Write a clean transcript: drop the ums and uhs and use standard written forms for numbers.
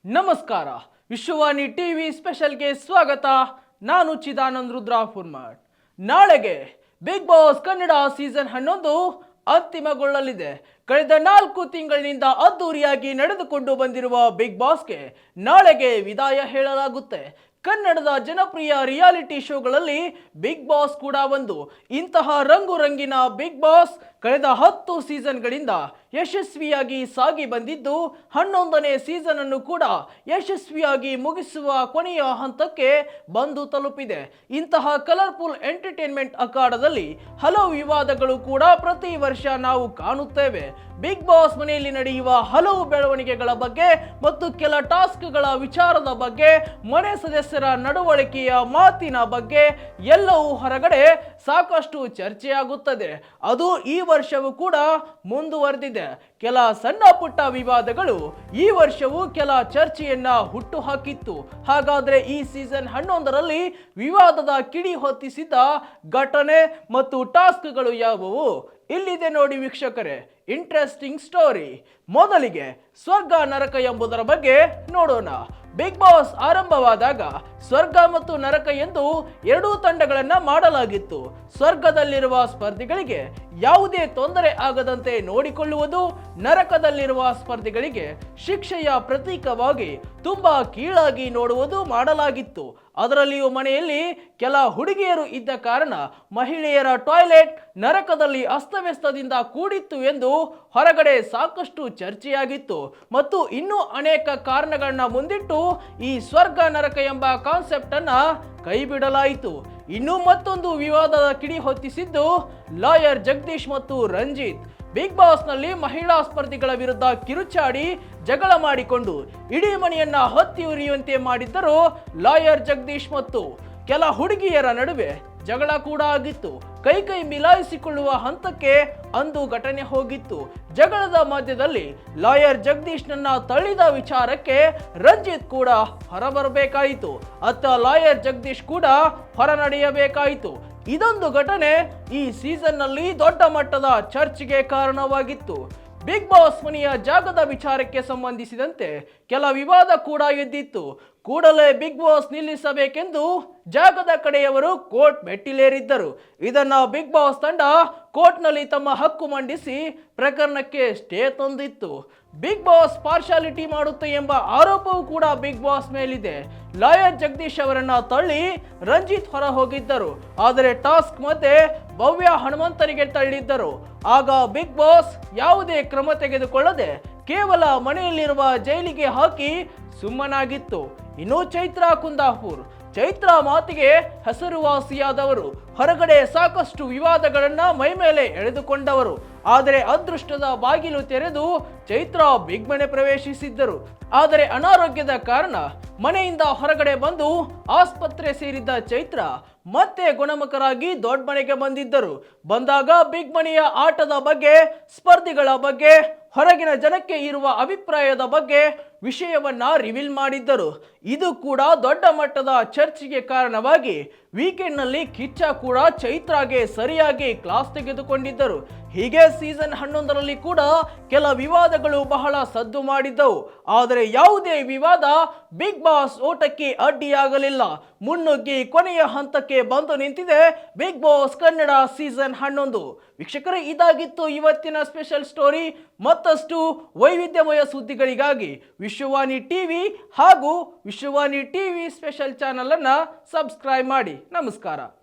ನಮಸ್ಕಾರ. ವಿಶ್ವವಾಣಿ ಟಿವಿ ಸ್ಪೆಷಲ್ಗೆ ಸ್ವಾಗತ. ನಾನು ಚಿದಾನಂದ್ ರುದ್ರಾಪುರ್ಮಠ್. ನಾಳೆಗೆ ಬಿಗ್ ಬಾಸ್ ಕನ್ನಡ ಸೀಸನ್ 11 ಅಂತಿಮಗೊಳ್ಳಲಿದೆ. ಕಳೆದ 4 ತಿಂಗಳಿನಿಂದ ಅದ್ದೂರಿಯಾಗಿ ನಡೆದುಕೊಂಡು ಬಂದಿರುವ ಬಿಗ್ ಬಾಸ್ಗೆ ನಾಳೆಗೆ ವಿದಾಯ ಹೇಳಲಾಗುತ್ತೆ. ಕನ್ನಡದ ಜನಪ್ರಿಯ ರಿಯಾಲಿಟಿ ಶೋಗಳಲ್ಲಿ ಬಿಗ್ ಬಾಸ್ ಕೂಡ ಒಂದು. ಇಂತಹ ರಂಗು ರಂಗಿನ ಬಿಗ್ ಬಾಸ್ ಕಳೆದ 10 ಸೀಸನ್ಗಳಿಂದ ಯಶಸ್ವಿಯಾಗಿ ಸಾಗಿ ಬಂದಿದ್ದು 11ನೇ ಸೀಸನ್ ಅನ್ನು ಕೂಡ ಯಶಸ್ವಿಯಾಗಿ ಮುಗಿಸುವ ಕೊನೆಯ ಹಂತಕ್ಕೆ ಬಂದು ತಲುಪಿದೆ. ಇಂತಹ ಕಲರ್ಫುಲ್ ಎಂಟರ್ಟೈನ್ಮೆಂಟ್ ಅಖಾಡದಲ್ಲಿ ಹಲವು ವಿವಾದಗಳು ಕೂಡ ಪ್ರತಿ ವರ್ಷ ನಾವು ಕಾಣುತ್ತೇವೆ. ಬಿಗ್ ಬಾಸ್ ಮನೆಯಲ್ಲಿ ನಡೆಯುವ ಹಲವು ಬೆಳವಣಿಗೆಗಳ ಬಗ್ಗೆ ಮತ್ತು ಕೆಲ ಟಾಸ್ಕ್ಗಳ ವಿಚಾರದ ಬಗ್ಗೆ, ಮನೆ ಸದಸ್ಯರ ನಡವಳಿಕೆಯ ಮಾತಿನ ಬಗ್ಗೆ ಎಲ್ಲವೂ ಹೊರಗಡೆ ಸಾಕಷ್ಟು ಚರ್ಚೆಯಾಗುತ್ತದೆ. ಅದು ಈ ವರ್ಷವೂ ಕೂಡ ಮುಂದುವರೆದಿದೆ. ಕೆಲ ಸಣ್ಣ ಪುಟ್ಟ ವಿವಾದಗಳು ಈ ವರ್ಷವೂ ಕೆಲ ಚರ್ಚೆಯನ್ನ ಹುಟ್ಟು ಹಾಕಿತ್ತು. ಹಾಗಾದ್ರೆ ಈ ಸೀಸನ್ 11ರಲ್ಲಿ ವಿವಾದದ ಕಿಡಿ ಹೊತ್ತಿಸಿದ ಘಟನೆ ಮತ್ತು ಟಾಸ್ಕ್ಗಳು ಯಾವುವು? ಇಲ್ಲಿದೆ ನೋಡಿ ವೀಕ್ಷಕರೇ, ಇಂಟ್ರೆಸ್ಟಿಂಗ್ ಸ್ಟೋರಿ. ಮೊದಲಿಗೆ ಸ್ವರ್ಗ ನರಕ ಎಂಬುದರ ಬಗ್ಗೆ ನೋಡೋಣ. ಬಿಗ್ ಬಾಸ್ ಆರಂಭವಾದಾಗ ಸ್ವರ್ಗ ಮತ್ತು ನರಕ ಎಂದು ಎರಡೂ ತಂಡಗಳನ್ನ ಮಾಡಲಾಗಿತ್ತು. ಸ್ವರ್ಗದಲ್ಲಿರುವ ಸ್ಪರ್ಧಿಗಳಿಗೆ ಯಾವುದೇ ತೊಂದರೆ ಆಗದಂತೆ ನೋಡಿಕೊಳ್ಳುವುದು, ನರಕದಲ್ಲಿರುವ ಸ್ಪರ್ಧಿಗಳಿಗೆ ಶಿಕ್ಷೆಯ ಪ್ರತೀಕವಾಗಿ ತುಂಬಾ ಕೀಳಾಗಿ ನೋಡುವುದು ಮಾಡಲಾಗಿತ್ತು. ಅದರಲ್ಲಿಯೂ ಮನೆಯಲ್ಲಿ ಕೆಲ ಹುಡುಗಿಯರು ಇದ್ದ ಕಾರಣ ಮಹಿಳೆಯರ ಟಾಯ್ಲೆಟ್ ನರಕದಲ್ಲಿ ಅಸ್ತವ್ಯಸ್ತದಿಂದ ಕೂಡಿತ್ತು ಎಂದು ಹೊರಗಡೆ ಸಾಕಷ್ಟು ಚರ್ಚೆಯಾಗಿತ್ತು. ಮತ್ತು ಇನ್ನೂ ಅನೇಕ ಕಾರಣಗಳನ್ನ ಮುಂದಿಟ್ಟು ಈ ಸ್ವರ್ಗ ನರಕ ಎಂಬ ಕಾನ್ಸೆಪ್ಟ್ ಅನ್ನ ಕೈ ಬಿಡಲಾಯಿತು. ಇನ್ನು ಮತ್ತೊಂದು ವಿವಾದದ ಕಿಡಿ ಹೊತ್ತಿಸಿದ್ದು ಲಾಯರ್ ಜಗದೀಶ್ ಮತ್ತು ರಂಜಿತ್. ಬಿಗ್ ಬಾಸ್ ನಲ್ಲಿ ಮಹಿಳಾ ಸ್ಪರ್ಧಿಗಳ ವಿರುದ್ಧ ಕಿರುಚಾಡಿ ಜಗಳ ಮಾಡಿಕೊಂಡು ಇಡೀ ಮನೆಯನ್ನ ಹೊತ್ತಿ ಉರಿಯುವಂತೆ ಮಾಡಿದ್ದರು ಲಾಯರ್ ಜಗದೀಶ್. ಮತ್ತು ಕೆಲ ಹುಡುಗಿಯರ ನಡುವೆ ಜಗಳ ಕೂಡ ಆಗಿತ್ತು. ಕೈ ಮಿಲಾಯಿಸಿಕೊಳ್ಳುವ ಹಂತಕ್ಕೆ ಅಂದು ಘಟನೆ ಹೋಗಿತ್ತು. ಜಗಳದ ಮಧ್ಯದಲ್ಲಿ ಲಾಯರ್ ಜಗದೀಶ್ ನನ್ನ ತಳ್ಳಿದ ವಿಚಾರಕ್ಕೆ ರಂಜಿತ್ ಕೂಡ ಹೊರಬರಬೇಕಾಯಿತು. ಅತ್ತ ಲಾಯರ್ ಜಗದೀಶ್ ಕೂಡ ಹೊರ ನಡೆಯಬೇಕಾಯಿತು. ಇದೊಂದು ಘಟನೆ ಈ ಸೀಸನ್ ನಲ್ಲಿ ದೊಡ್ಡ ಮಟ್ಟದ ಚರ್ಚೆಗೆ ಕಾರಣವಾಗಿತ್ತು. ಬಿಗ್ ಬಾಸ್ ಮನೆಯ ಜಾಗದ ವಿಚಾರಕ್ಕೆ ಸಂಬಂಧಿಸಿದಂತೆ ಕೆಲ ವಿವಾದ ಕೂಡ ಎದ್ದಿತ್ತು. ಕೂಡಲೇ ಬಿಗ್ ಬಾಸ್ ನಿಲ್ಲಿಸಬೇಕೆಂದು ಜಾಗದ ಕಡೆಯವರು ಕೋರ್ಟ್ ಮೆಟ್ಟಿಲೇರಿದ್ದರು. ಇದನ್ನ ಬಿಗ್ ಬಾಸ್ ತಂಡ ಕೋರ್ಟ್ನಲ್ಲಿ ತಮ್ಮ ಹಕ್ಕು ಮಂಡಿಸಿ ಪ್ರಕರಣಕ್ಕೆ ಸ್ಟೇ ತಂದಿತ್ತು. ಬಿಗ್ ಬಾಸ್ ಪಾರ್ಶಾಲಿಟಿ ಮಾಡುತ್ತೆ ಎಂಬ ಆರೋಪವೂ ಕೂಡ ಬಿಗ್ ಬಾಸ್ ಮೇಲಿದೆ. ಲಾಯರ್ ಜಗದೀಶ್ ಅವರನ್ನ ತಳ್ಳಿ ರಂಜಿತ್ ಹೊರ ಹೋಗಿದ್ದರು. ಆದರೆ ಟಾಸ್ಕ್ ಮಧ್ಯೆ ಭವ್ಯ ಹನುಮಂತನಿಗೆ ತಳ್ಳಿದ್ದರು. ಆಗ ಬಿಗ್ ಬಾಸ್ ಯಾವುದೇ ಕ್ರಮ ತೆಗೆದುಕೊಳ್ಳದೆ ಕೇವಲ ಮನೆಯಲ್ಲಿರುವ ಜೈಲಿಗೆ ಹಾಕಿ ಸುಮ್ಮನಾಗಿತ್ತು. ಇನ್ನು ಚೈತ್ರಾ ಕುಂದಾಪುರ್, ಚೈತ್ರ ಮಾತಿಗೆ ಹೆಸರುವಾಸಿಯಾದವರು, ಹೊರಗಡೆ ಸಾಕಷ್ಟು ವಿವಾದಗಳನ್ನ ಮೈಮೇಲೆ ಎಳೆದುಕೊಂಡವರು. ಆದರೆ ಅದೃಷ್ಟದ ಬಾಗಿಲು ತೆರೆದು ಚೈತ್ರ ಬಿಗ್ ಮನೆ ಪ್ರವೇಶಿಸಿದ್ದರು. ಆದರೆ ಅನಾರೋಗ್ಯದ ಕಾರಣ ಮನೆಯಿಂದ ಹೊರಗಡೆ ಬಂದು ಆಸ್ಪತ್ರೆ ಸೇರಿದ್ದ ಚೈತ್ರ ಮತ್ತೆ ಗುಣಮುಖರಾಗಿ ದೊಡ್ಡ ಮನೆಗೆ ಬಂದಿದ್ದರು. ಬಂದಾಗ ಬಿಗ್ ಮನೆಯ ಆಟದ ಬಗ್ಗೆ, ಸ್ಪರ್ಧಿಗಳ ಬಗ್ಗೆ, ಹೊರಗಿನ ಜನಕ್ಕೆ ಇರುವ ಅಭಿಪ್ರಾಯದ ಬಗ್ಗೆ ವಿಷಯವನ್ನ ರಿವೀಲ್ ಮಾಡಿದ್ದರು. ಇದು ಕೂಡ ದೊಡ್ಡ ಮಟ್ಟದ ಚರ್ಚೆಗೆ ಕಾರಣವಾಗಿ ವೀಕೆಂಡ್ ನಲ್ಲಿ ಕಿಚ್ಚ ಕೂಡ ಚೈತ್ರಾಗೆ ಸರಿಯಾಗಿ ಕ್ಲಾಸ್ ತೆಗೆದುಕೊಂಡಿದ್ದರು. ಹೀಗೆ ಸೀಸನ್ 11ರಲ್ಲಿ ಕೂಡ ಕೆಲ ವಿವಾದಗಳು ಬಹಳ ಸದ್ದು ಮಾಡಿದ್ದವು. ಆದರೆ ಯಾವುದೇ ವಿವಾದ ಬಿಗ್ ಬಾಸ್ ಓಟಕ್ಕೆ ಅಡ್ಡಿಯಾಗಲಿಲ್ಲ. ಮುನ್ನುಗ್ಗಿ ಕೊನೆಯ ಹಂತಕ್ಕೆ ಬಂದು ನಿಂತಿದೆ ಬಿಗ್ ಬಾಸ್ ಕನ್ನಡ ಸೀಸನ್ 11. ವೀಕ್ಷಕರೇ, ಇದಾಗಿತ್ತು ಇವತ್ತಿನ ಸ್ಪೆಷಲ್ ಸ್ಟೋರಿ. ಮತ್ತಷ್ಟು ವೈವಿಧ್ಯಮಯ ಸುದ್ದಿಗಳಿಗಾಗಿ ವಿಶ್ವವಾಣಿ ಟಿವಿ ಹಾಗೂ ವಿಶ್ವವಾಣಿ ಟಿವಿ ಸ್ಪೆಷಲ್ ಚಾನಲ್ ಅನ್ನ ಸಬ್ಸ್ಕ್ರೈಬ್ ಮಾಡಿ. ನಮಸ್ಕಾರ.